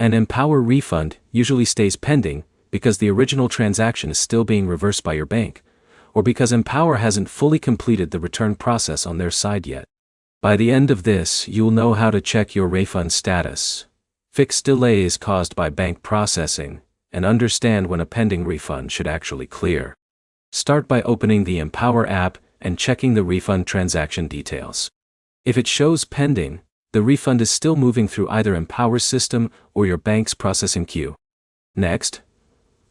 An Empower refund usually stays pending because the original transaction is still being reversed by your bank, or because Empower hasn't fully completed the return process on their side yet. By the end of this, you'll know how to check your refund status, fix delays caused by bank processing, and understand when a pending refund should actually clear. Start by opening the Empower app and checking the refund transaction details. If it shows pending, the refund is still moving through either Empower's system or your bank's processing queue. Next,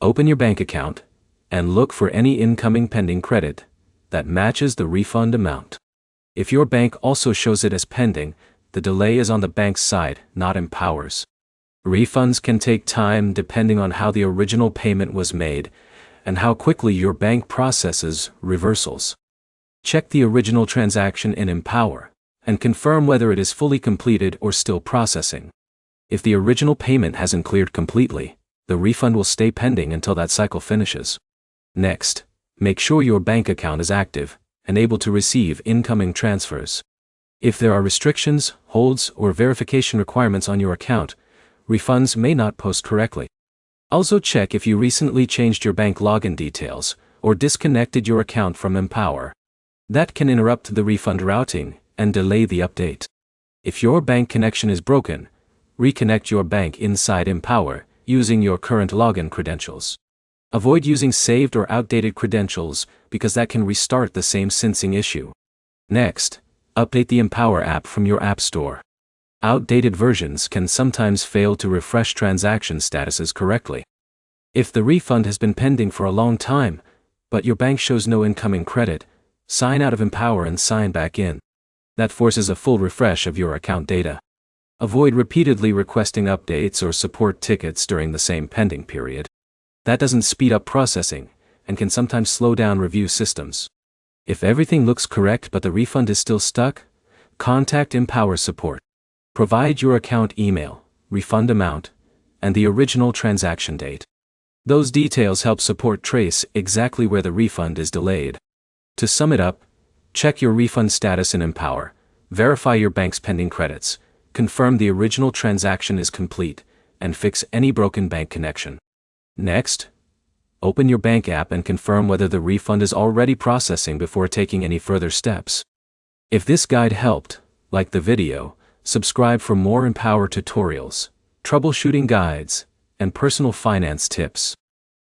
open your bank account and look for any incoming pending credit that matches the refund amount. If your bank also shows it as pending, the delay is on the bank's side, not Empower's. Refunds can take time depending on how the original payment was made and how quickly your bank processes reversals. Check the original transaction in Empower and confirm whether it is fully completed or still processing. If the original payment hasn't cleared completely, the refund will stay pending until that cycle finishes. Next, make sure your bank account is active and able to receive incoming transfers. If there are restrictions, holds, or verification requirements on your account, refunds may not post correctly. Also check if you recently changed your bank login details or disconnected your account from Empower. That can interrupt the refund routing and delay the update. If your bank connection is broken, reconnect your bank inside Empower using your current login credentials. Avoid using saved or outdated credentials because that can restart the same syncing issue. Next, update the Empower app from your App Store. Outdated versions can sometimes fail to refresh transaction statuses correctly. If the refund has been pending for a long time, but your bank shows no incoming credit, sign out of Empower and sign back in. That forces a full refresh of your account data. Avoid repeatedly requesting updates or support tickets during the same pending period. That doesn't speed up processing and can sometimes slow down review systems. If everything looks correct but the refund is still stuck, contact Empower support. Provide your account email, refund amount, and the original transaction date. Those details help support trace exactly where the refund is delayed. To sum it up, check your refund status in Empower, verify your bank's pending credits, confirm the original transaction is complete, and fix any broken bank connection. Next, open your bank app and confirm whether the refund is already processing before taking any further steps. If this guide helped, like the video, subscribe for more Empower tutorials, troubleshooting guides, and personal finance tips.